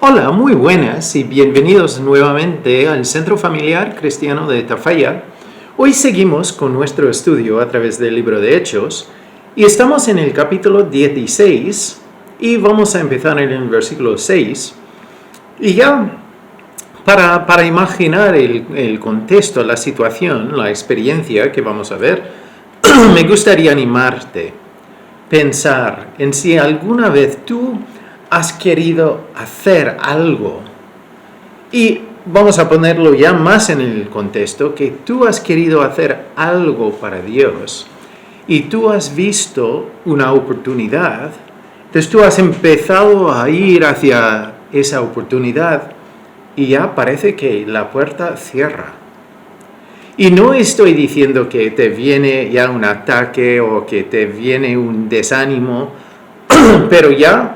Hola, muy buenas y bienvenidos nuevamente al Centro Familiar Cristiano de Tafalla. Hoy seguimos con nuestro estudio a través del libro de Hechos y estamos en el capítulo 16 y vamos a empezar en el versículo 6. Y ya para imaginar el contexto, la situación, la experiencia que vamos a ver, me gustaría animarte a pensar en si alguna vez tú has querido hacer algo. Y vamos a ponerlo ya más en el contexto, que tú has querido hacer algo para Dios y tú has visto una oportunidad, entonces tú has empezado a ir hacia esa oportunidad y ya parece que la puerta cierra. Y no estoy diciendo que te viene ya un ataque o que te viene un desánimo, pero ya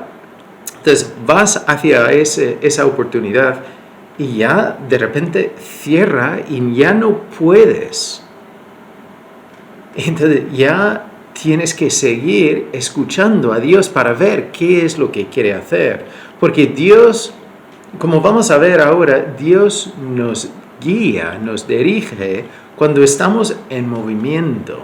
entonces vas hacia esa oportunidad y ya de repente cierra y ya no puedes. Entonces ya tienes que seguir escuchando a Dios para ver qué es lo que quiere hacer. Porque Dios, como vamos a ver ahora, Dios nos guía, nos dirige cuando estamos en movimiento.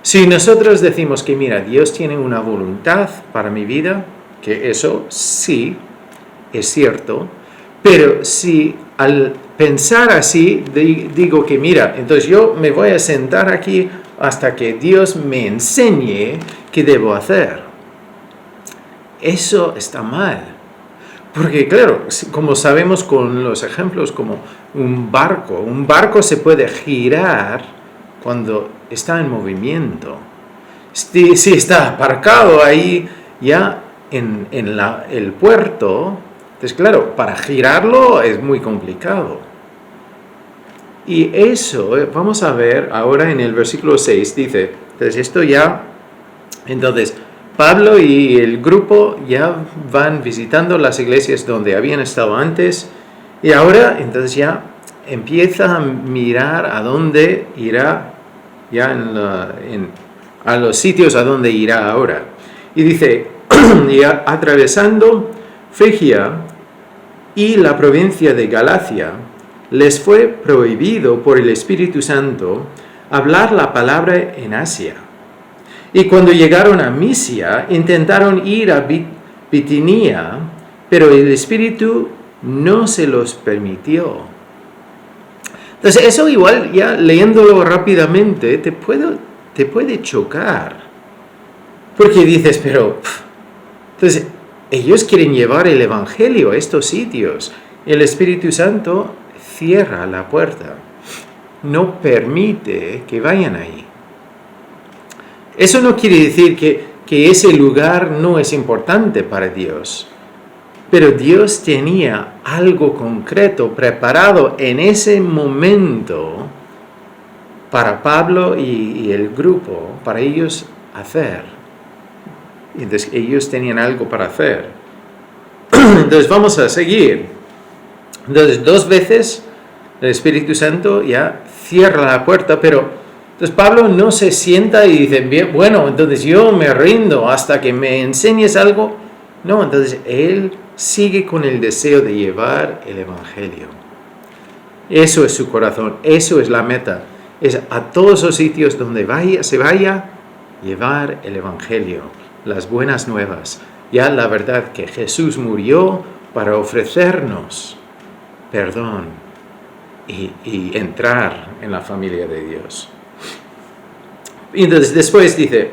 Si nosotros decimos que mira, Dios tiene una voluntad para mi vida, que eso sí es cierto, pero si al pensar así digo que mira, entonces yo me voy a sentar aquí hasta que Dios me enseñe qué debo hacer, eso está mal. Porque claro, como sabemos con los ejemplos como un barco se puede girar cuando está en movimiento. Si está aparcado ahí ya en el puerto, entonces claro, para girarlo es muy complicado. Y eso vamos a ver ahora en el versículo 6, dice, entonces Pablo y el grupo ya van visitando las iglesias donde habían estado antes y ahora entonces ya empieza a mirar a dónde irá, ya a los sitios a dónde irá ahora. Y dice, y atravesando Frigia y la provincia de Galacia, les fue prohibido por el Espíritu Santo hablar la palabra en Asia. Y cuando llegaron a Misia, intentaron ir a Bitinia, pero el Espíritu no se los permitió. Entonces eso igual, ya leyéndolo rápidamente, te puede chocar. Porque dices, pero entonces ellos quieren llevar el Evangelio a estos sitios. El Espíritu Santo cierra la puerta, no permite que vayan ahí. Eso no quiere decir que ese lugar no es importante para Dios, pero Dios tenía algo concreto preparado en ese momento para Pablo y el grupo, para ellos hacer. Entonces ellos tenían algo para hacer. Entonces vamos a seguir. Entonces 2 veces el Espíritu Santo ya cierra la puerta, pero entonces Pablo no se sienta y dice, bueno, entonces yo me rindo hasta que me enseñes algo. No, entonces él sigue con el deseo de llevar el Evangelio. Eso es su corazón, eso es la meta. Es a todos los sitios donde se vaya, llevar el Evangelio, las buenas nuevas. Ya la verdad que Jesús murió para ofrecernos perdón y entrar en la familia de Dios. Y entonces después dice,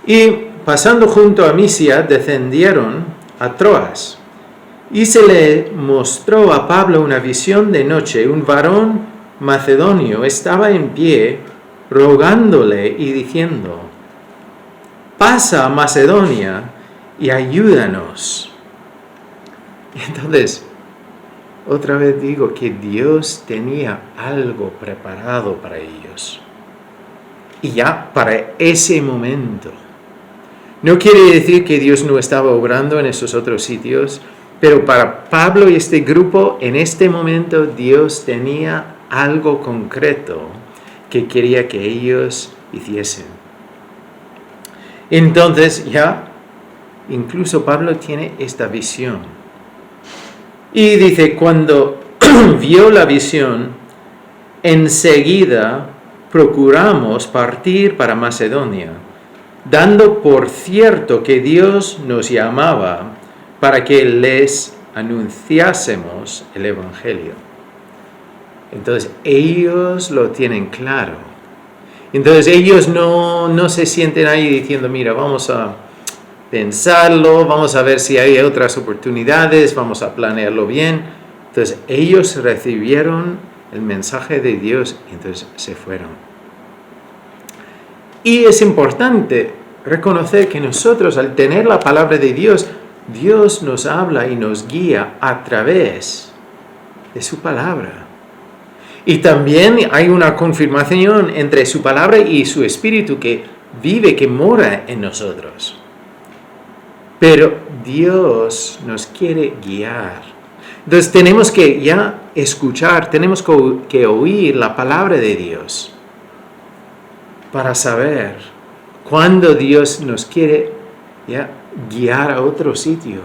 y pasando junto a Misia, descendieron a Troas. Y se le mostró a Pablo una visión de noche. Un varón macedonio estaba en pie, rogándole y diciendo, pasa a Macedonia y ayúdanos. Entonces, otra vez digo que Dios tenía algo preparado para ellos. Y ya para ese momento. No quiere decir que Dios no estaba obrando en esos otros sitios, pero para Pablo y este grupo, en este momento, Dios tenía algo concreto que quería que ellos hiciesen. Entonces ya incluso Pablo tiene esta visión. Y dice, cuando vio la visión, enseguida procuramos partir para Macedonia, dando por cierto que Dios nos llamaba para que les anunciásemos el Evangelio. Entonces ellos lo tienen claro. Entonces ellos no se sienten ahí diciendo, mira, vamos a pensarlo, vamos a ver si hay otras oportunidades, vamos a planearlo bien. Entonces ellos recibieron el mensaje de Dios y entonces se fueron. Y es importante reconocer que nosotros, al tener la palabra de Dios, Dios nos habla y nos guía a través de su palabra. Y también hay una confirmación entre su palabra y su espíritu que vive, que mora en nosotros. Pero Dios nos quiere guiar. Entonces tenemos que ya escuchar, tenemos que oír la palabra de Dios para saber cuándo Dios nos quiere ya guiar a otro sitio,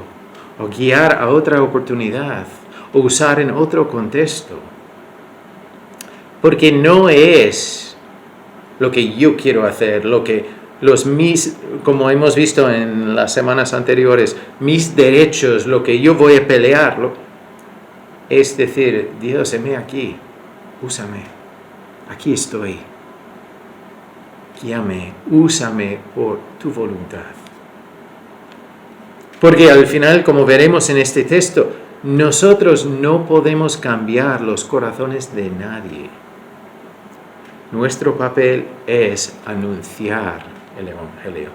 o guiar a otra oportunidad, o usar en otro contexto. Porque no es lo que yo quiero hacer, lo que como hemos visto en las semanas anteriores, mis derechos, lo que yo voy a pelear. Es decir, Dios, heme aquí, úsame, aquí estoy. Guíame, úsame por tu voluntad. Porque al final, como veremos en este texto, nosotros no podemos cambiar los corazones de nadie. Nuestro papel es anunciar el Evangelio,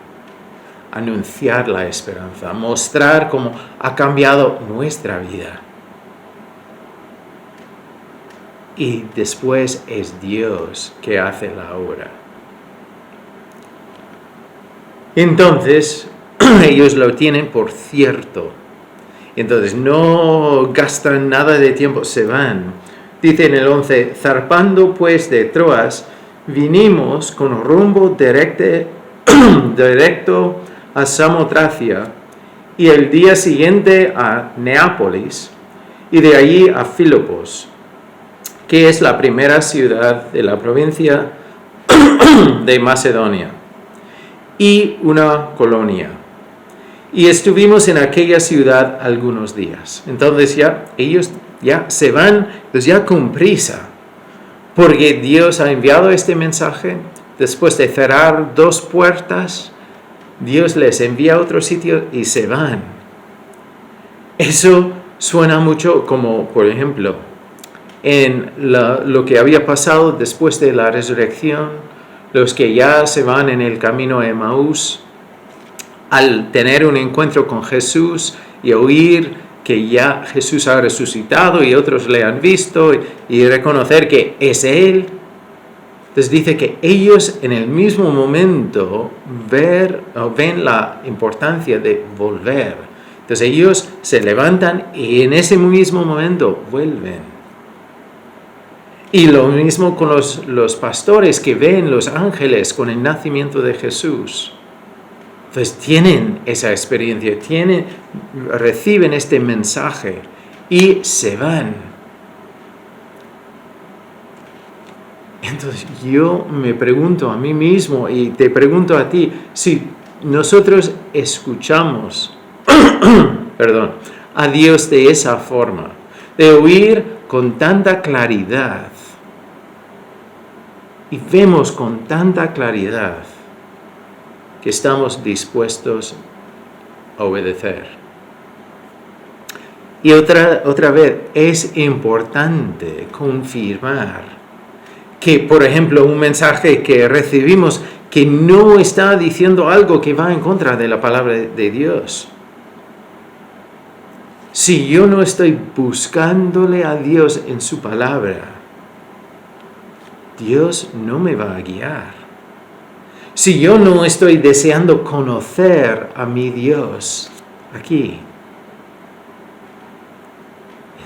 anunciar la esperanza, mostrar cómo ha cambiado nuestra vida. Y después es Dios que hace la obra. Entonces, ellos lo tienen por cierto. Entonces, no gastan nada de tiempo, se van. Dice en el 11, zarpando pues de Troas, vinimos con rumbo directo a Samotracia, y el día siguiente a Neápolis, y de allí a Filipos, que es la primera ciudad de la provincia de Macedonia, y una colonia. Y estuvimos en aquella ciudad algunos días. Entonces ellos ya se van, pues ya con prisa, porque Dios ha enviado este mensaje. Después de cerrar 2 puertas, Dios les envía a otro sitio y se van. Eso suena mucho como, por ejemplo, en lo que había pasado después de la resurrección, los que ya se van en el camino a Emaús, al tener un encuentro con Jesús y oír que ya Jesús ha resucitado y otros le han visto y reconocer que es Él. Entonces dice que ellos en el mismo momento ven la importancia de volver. Entonces ellos se levantan y en ese mismo momento vuelven. Y lo mismo con los pastores que ven los ángeles con el nacimiento de Jesús. Entonces tienen esa experiencia, reciben este mensaje y se van. Entonces yo me pregunto a mí mismo y te pregunto a ti, si nosotros escuchamos a Dios de esa forma, de oír con tanta claridad y vemos con tanta claridad que estamos dispuestos a obedecer. Y otra vez es importante confirmar que, por ejemplo, un mensaje que recibimos que no está diciendo algo que va en contra de la palabra de Dios. Si yo no estoy buscándole a Dios en su palabra, Dios no me va a guiar. Si yo no estoy deseando conocer a mi Dios aquí,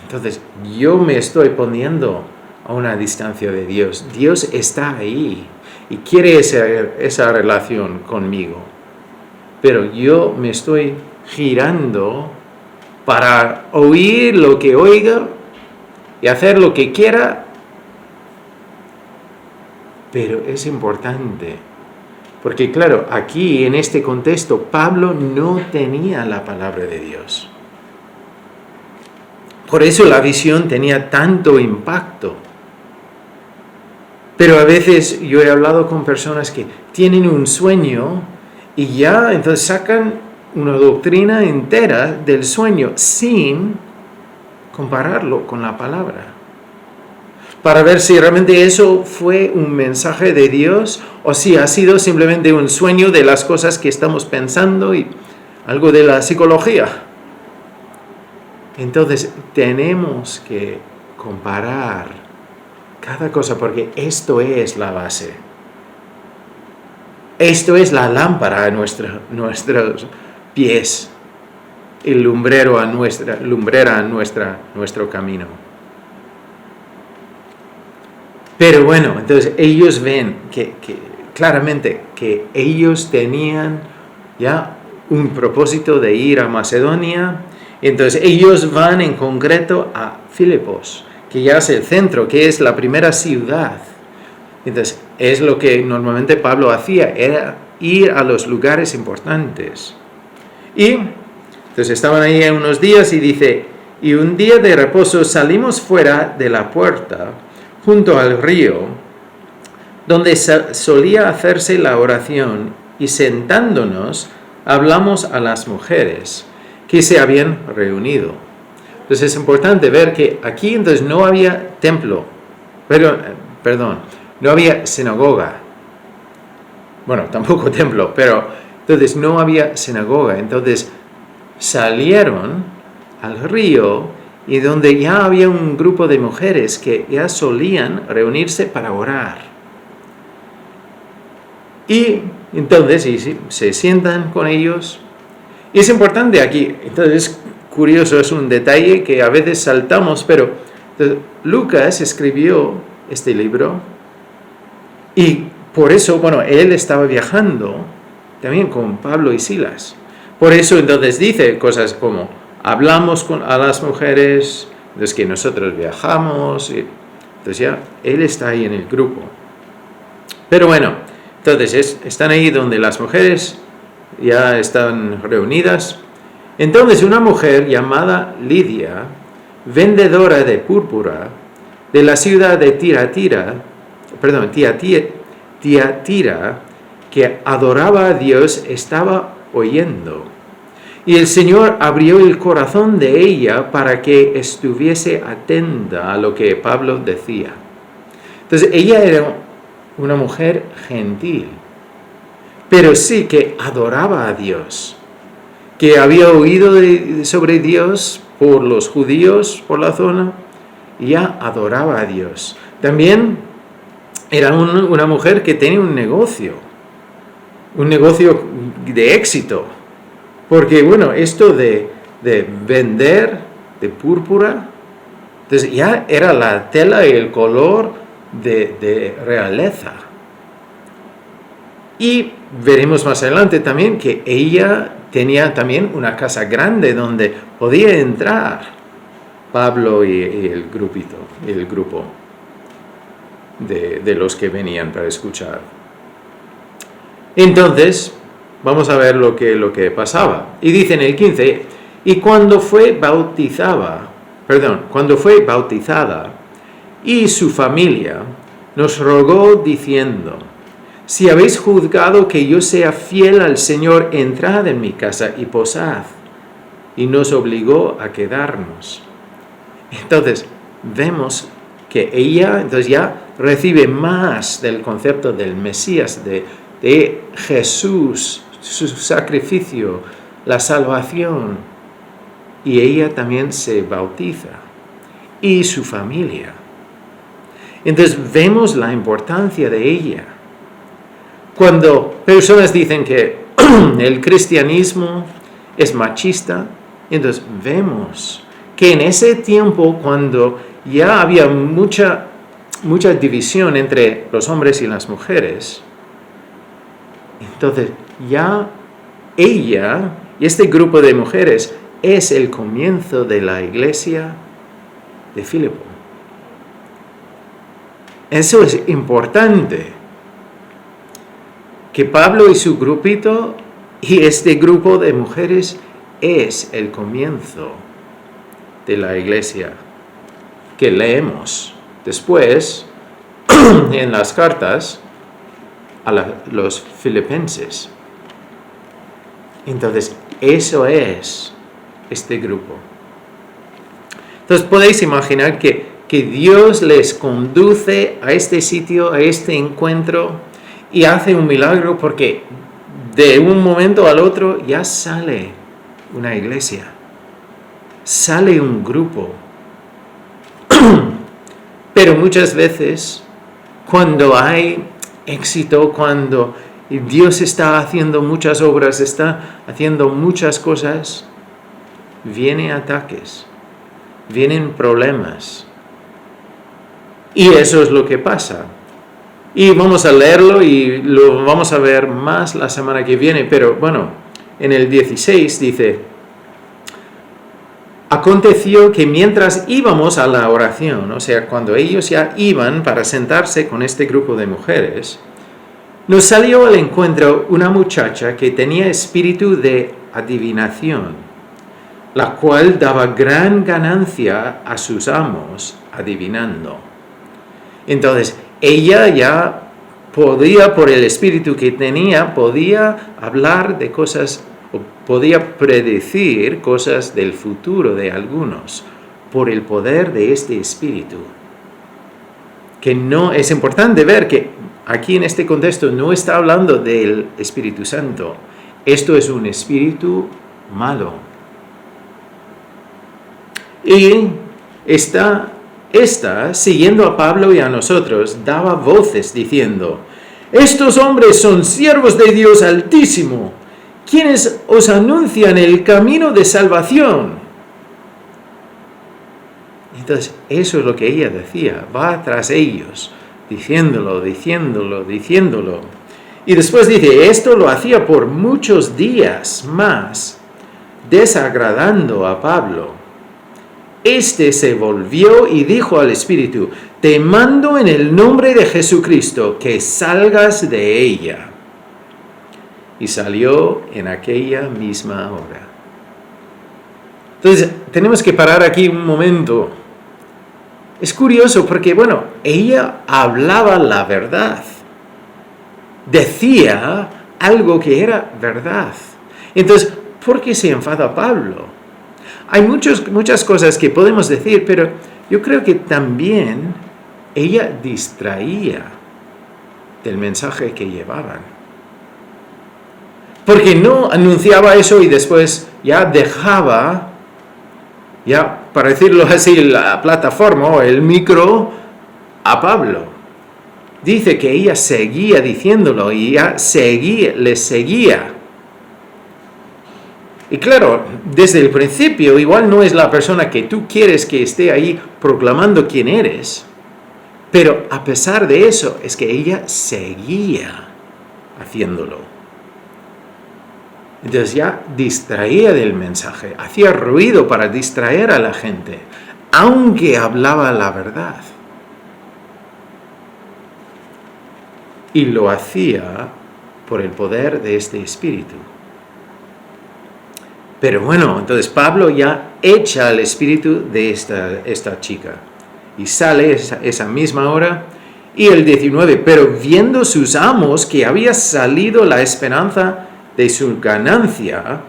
entonces yo me estoy poniendo a una distancia de Dios. Dios está ahí y quiere esa relación conmigo. pero yo me estoy girando para oír lo que oiga y hacer lo que quiera. Pero es importante, porque claro, aquí en este contexto Pablo no tenía la palabra de Dios. Por eso la visión tenía tanto impacto. Pero a veces yo he hablado con personas que tienen un sueño y ya entonces sacan una doctrina entera del sueño sin compararlo con la palabra, para ver si realmente eso fue un mensaje de Dios o si ha sido simplemente un sueño de las cosas que estamos pensando y algo de la psicología. Entonces tenemos que comparar cada cosa, porque esto es la base. Esto es la lámpara a nuestros pies, el lumbrera a nuestro camino. Pero bueno, entonces ellos ven que claramente que ellos tenían ya un propósito de ir a Macedonia. Entonces ellos van en concreto a Filipos, que ya es el centro, que es la primera ciudad. Entonces es lo que normalmente Pablo hacía, era ir a los lugares importantes. Y entonces estaban ahí unos días y dice, y un día de reposo salimos fuera de la puerta, junto al río, donde solía hacerse la oración, y sentándonos hablamos a las mujeres que se habían reunido. Entonces es importante ver que aquí entonces no había templo, no había sinagoga. Bueno, tampoco templo, pero entonces no había sinagoga. Entonces salieron al río y donde ya había un grupo de mujeres que ya solían reunirse para orar. Y entonces se sientan con ellos. Y es importante aquí, entonces es curioso, es un detalle que a veces saltamos, pero Lucas escribió este libro y por eso, él estaba viajando también con Pablo y Silas. Por eso entonces dice cosas como, hablamos a las mujeres, entonces que nosotros viajamos, entonces ya él está ahí en el grupo. Pero bueno, entonces están ahí donde las mujeres ya están reunidas. Entonces una mujer llamada Lidia, vendedora de púrpura, de la ciudad de Tiatira, que adoraba a Dios, estaba oyendo. Y el Señor abrió el corazón de ella para que estuviese atenta a lo que Pablo decía. Entonces ella era una mujer gentil, pero sí que adoraba a Dios, que había oído sobre Dios por los judíos, por la zona, y ya adoraba a Dios. También era una mujer que tenía un negocio de éxito, porque esto de vender de púrpura, entonces ya era la tela y el color de realeza. Y veremos más adelante también que ella tenía también una casa grande donde podía entrar Pablo y el grupo de los que venían para escuchar. Entonces, vamos a ver lo que pasaba. Y dice en el 15, y cuando fue bautizada, y su familia nos rogó diciendo, si habéis juzgado que yo sea fiel al Señor, entrad en mi casa y posad. Y nos obligó a quedarnos. Entonces, vemos que ella entonces ya recibe más del concepto del Mesías, de Jesús, su sacrificio, la salvación. Y ella también se bautiza. Y su familia. Entonces vemos la importancia de ella. Cuando personas dicen que el cristianismo es machista, entonces vemos que en ese tiempo, cuando ya había mucha división entre los hombres y las mujeres, entonces ya ella y este grupo de mujeres es el comienzo de la iglesia de Filipo. Eso es importante, que Pablo y su grupito y este grupo de mujeres es el comienzo de la iglesia que leemos después en las cartas a los filipenses. Entonces, eso es este grupo. Entonces, podéis imaginar que Dios les conduce a este sitio, a este encuentro, y hace un milagro porque de un momento al otro ya sale una iglesia, sale un grupo. Pero muchas veces, cuando hay éxito, cuando Dios está haciendo muchas obras, está haciendo muchas cosas, vienen ataques, vienen problemas. Y eso es lo que pasa. Y vamos a leerlo y lo vamos a ver más la semana que viene. Pero bueno, en el 16 dice: aconteció que mientras íbamos a la oración, o sea, cuando ellos ya iban para sentarse con este grupo de mujeres, nos salió al encuentro una muchacha que tenía espíritu de adivinación, la cual daba gran ganancia a sus amos adivinando. Entonces, ella ya podía, por el espíritu que tenía, podía hablar de cosas, o podía predecir cosas del futuro de algunos, por el poder de este espíritu. Que no, es importante ver que aquí en este contexto no está hablando del Espíritu Santo. Esto es un espíritu malo. Y esta, siguiendo a Pablo y a nosotros, daba voces diciendo: estos hombres son siervos de Dios Altísimo, quienes os anuncian el camino de salvación. Entonces, eso es lo que ella decía, va tras ellos, diciéndolo. Y después dice, esto lo hacía por muchos días más, desagradando a Pablo. Este se volvió y dijo al Espíritu: te mando en el nombre de Jesucristo que salgas de ella. Y salió en aquella misma hora. Entonces, tenemos que parar aquí un momento. Es curioso porque, bueno, ella hablaba la verdad. Decía algo que era verdad. Entonces, ¿por qué se enfada Pablo? Hay muchas cosas que podemos decir, pero yo creo que también ella distraía del mensaje que llevaban. Porque no anunciaba eso y después ya dejaba, ya para decirlo así, la plataforma o el micro a Pablo. Dice que ella seguía diciéndolo y ya le seguía. Y claro, desde el principio igual no es la persona que tú quieres que esté ahí proclamando quién eres. Pero a pesar de eso, es que ella seguía haciéndolo. Entonces ya distraía del mensaje, hacía ruido para distraer a la gente, aunque hablaba la verdad. Y lo hacía por el poder de este espíritu. Pero bueno, entonces Pablo ya echa el espíritu de esta chica. Y sale esa misma hora. Y el 19, pero viendo sus amos que había salido la esperanza de su ganancia,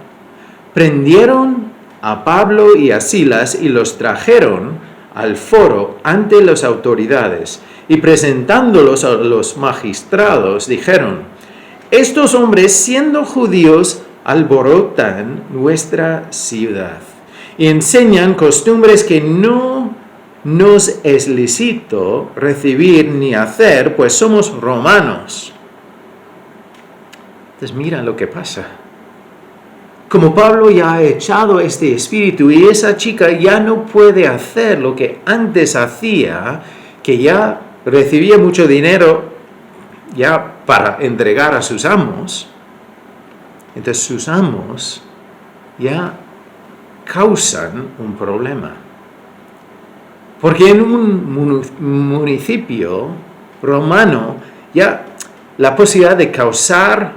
prendieron a Pablo y a Silas y los trajeron al foro ante las autoridades. Y presentándolos a los magistrados, dijeron: estos hombres, siendo judíos, alborotan nuestra ciudad y enseñan costumbres que no nos es lícito recibir ni hacer, pues somos romanos. Entonces mira lo que pasa. Como Pablo ya ha echado este espíritu y esa chica ya no puede hacer lo que antes hacía, que ya recibía mucho dinero ya para entregar a sus amos, Entonces sus amos ya causan un problema. Porque en un municipio romano ya la posibilidad de causar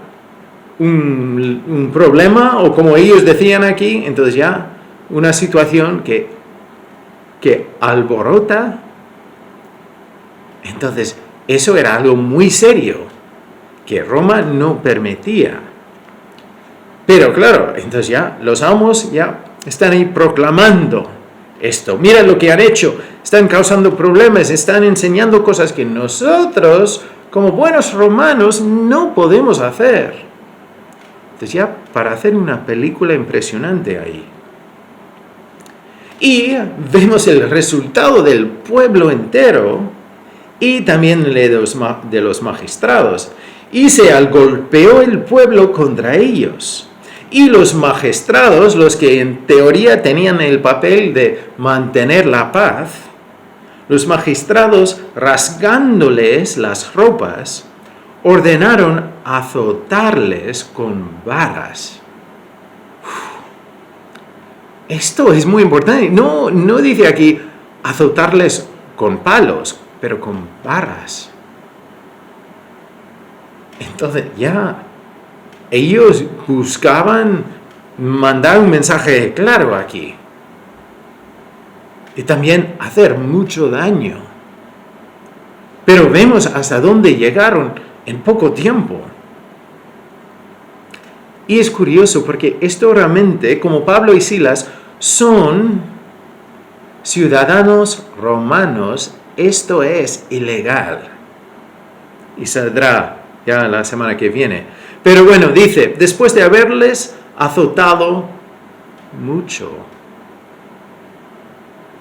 un problema, o como ellos decían aquí, entonces ya una situación que alborota, entonces eso era algo muy serio que Roma no permitía. Pero claro, entonces ya los amos ya están ahí proclamando esto. Mira lo que han hecho, están causando problemas, están enseñando cosas que nosotros, como buenos romanos, no podemos hacer. Entonces ya para hacer una película impresionante ahí. Y vemos el resultado del pueblo entero y también de los magistrados. Y se golpeó el pueblo contra ellos. Y los magistrados, los que en teoría tenían el papel de mantener la paz, los magistrados, rasgándoles las ropas, ordenaron azotarles con varas. Esto es muy importante. No dice aquí azotarles con palos, pero con varas. Entonces ya ellos buscaban mandar un mensaje claro aquí. Y también hacer mucho daño. Pero vemos hasta dónde llegaron en poco tiempo. Y es curioso porque esto realmente, como Pablo y Silas, son ciudadanos romanos. Esto es ilegal. Y saldrá ya la semana que viene. Pero bueno, dice, después de haberles azotado mucho.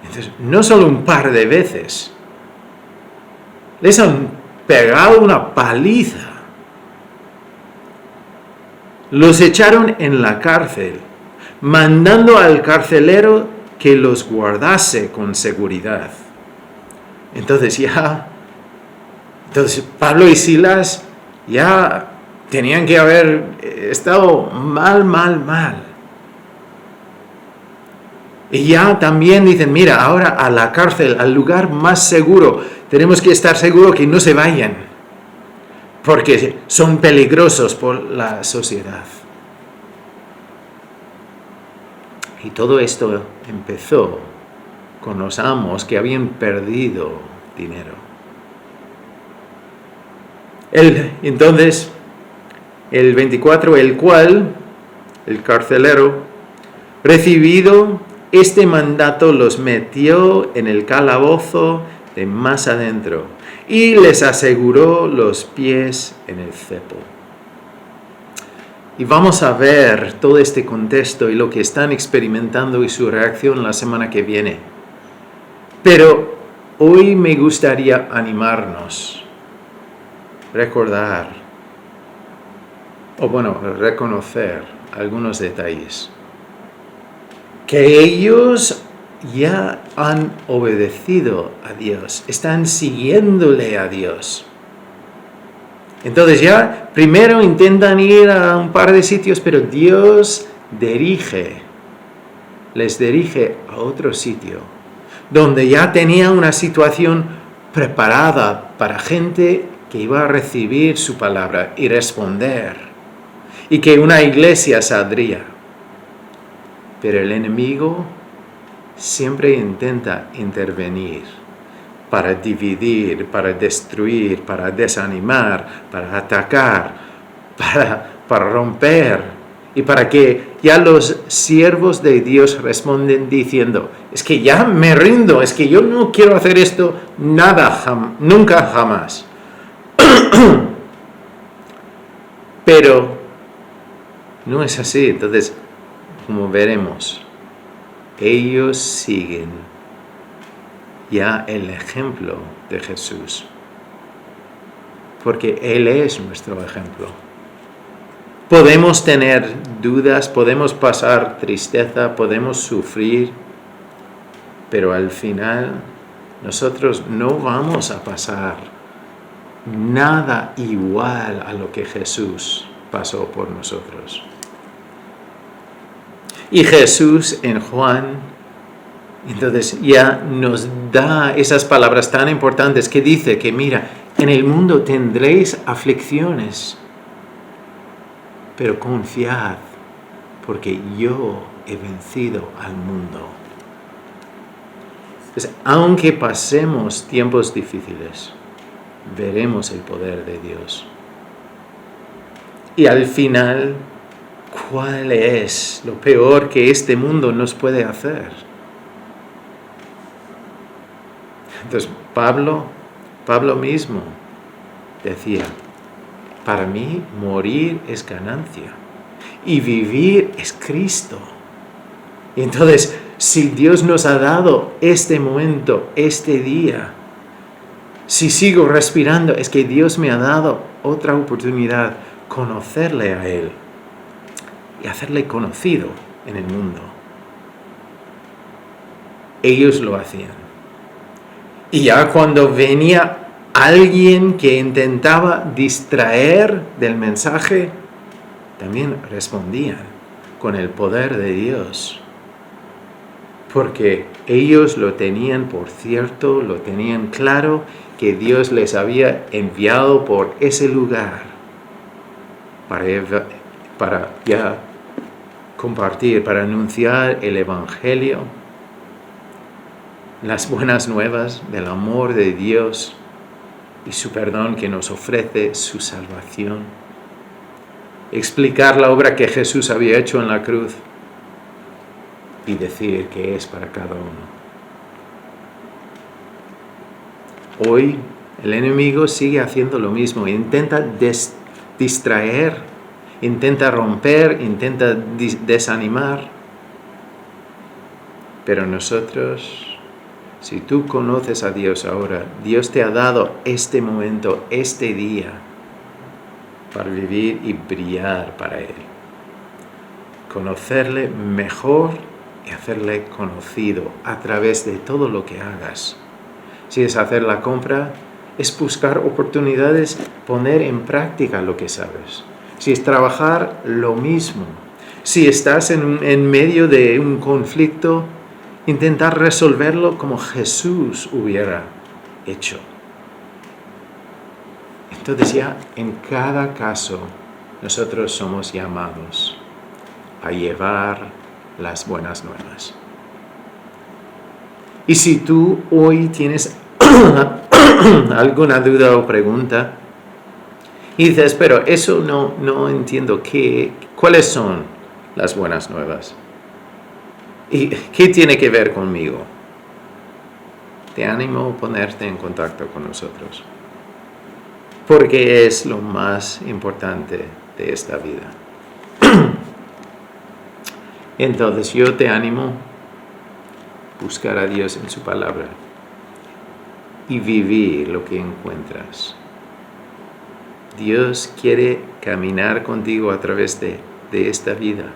Entonces, no solo un par de veces. Les han pegado una paliza. Los echaron en la cárcel, mandando al carcelero que los guardase con seguridad. Entonces Pablo y Silas ya tenían que haber estado mal. Y ya también dicen, mira, ahora a la cárcel, al lugar más seguro, tenemos que estar seguros que no se vayan, porque son peligrosos por la sociedad. Y todo esto empezó con los amos que habían perdido dinero. Entonces, el 24, el cual, el carcelero, recibido este mandato, los metió en el calabozo de más adentro y les aseguró los pies en el cepo. Y vamos a ver todo este contexto y lo que están experimentando y su reacción la semana que viene. Pero hoy me gustaría animarnos, reconocer algunos detalles. Que ellos ya han obedecido a Dios, están siguiéndole a Dios. Entonces ya primero intentan ir a un par de sitios, pero Dios les dirige a otro sitio, donde ya tenía una situación preparada para gente que iba a recibir su palabra y responder, y que una iglesia saldría. Pero el enemigo siempre intenta intervenir para dividir, para destruir, para desanimar, para atacar, para romper, y para que ya los siervos de Dios responden diciendo, es que ya me rindo, es que yo no quiero hacer esto nunca jamás. Pero no es así. Entonces, como veremos, ellos siguen ya el ejemplo de Jesús, porque Él es nuestro ejemplo. Podemos tener dudas, podemos pasar tristeza, podemos sufrir, pero al final nosotros no vamos a pasar nada igual a lo que Jesús pasó por nosotros. Y Jesús en Juan, entonces ya nos da esas palabras tan importantes que dice que mira, en el mundo tendréis aflicciones, pero confiad, porque yo he vencido al mundo. Entonces, aunque pasemos tiempos difíciles, veremos el poder de Dios. Y al final, ¿cuál es lo peor que este mundo nos puede hacer? Entonces, Pablo mismo decía, para mí morir es ganancia y vivir es Cristo. Y entonces, si Dios nos ha dado este momento, este día, si sigo respirando, es que Dios me ha dado otra oportunidad, conocerle a Él y hacerle conocido en el mundo. Ellos lo hacían. Y ya cuando venía alguien que intentaba distraer del mensaje, también respondían con el poder de Dios. Porque ellos lo tenían por cierto, lo tenían claro, que Dios les había enviado por ese lugar para ya compartir, para anunciar el Evangelio, las buenas nuevas del amor de Dios y su perdón que nos ofrece, su salvación. Explicar la obra que Jesús había hecho en la cruz y decir que es para cada uno. Hoy el enemigo sigue haciendo lo mismo, intenta distraer, intenta romper, intenta desanimar. Pero nosotros, si tú conoces a Dios ahora, Dios te ha dado este momento, este día, para vivir y brillar para Él. Conocerle mejor y hacerle conocido a través de todo lo que hagas. Si es hacer la compra, es buscar oportunidades, poner en práctica lo que sabes. Si es trabajar, lo mismo. Si estás en medio de un conflicto, intentar resolverlo como Jesús hubiera hecho. Entonces ya en cada caso nosotros somos llamados a llevar las buenas nuevas. Y si tú hoy tienes alguna duda o pregunta y dices, pero eso no entiendo, ¿cuáles son las buenas nuevas? ¿Y qué tiene que ver conmigo? Te animo a ponerte en contacto con nosotros, porque es lo más importante de esta vida. Entonces yo te animo a buscar a Dios en su palabra y vivir lo que encuentras. Dios quiere caminar contigo a través de esta vida.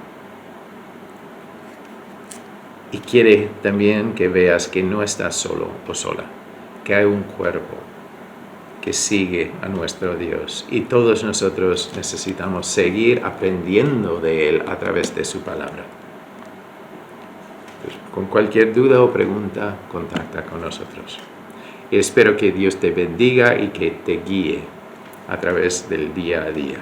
Y quiere también que veas que no estás solo o sola, que hay un cuerpo que sigue a nuestro Dios. Y todos nosotros necesitamos seguir aprendiendo de Él a través de su palabra. Pues, con cualquier duda o pregunta, contacta con nosotros. Y espero que Dios te bendiga y que te guíe a través del día a día.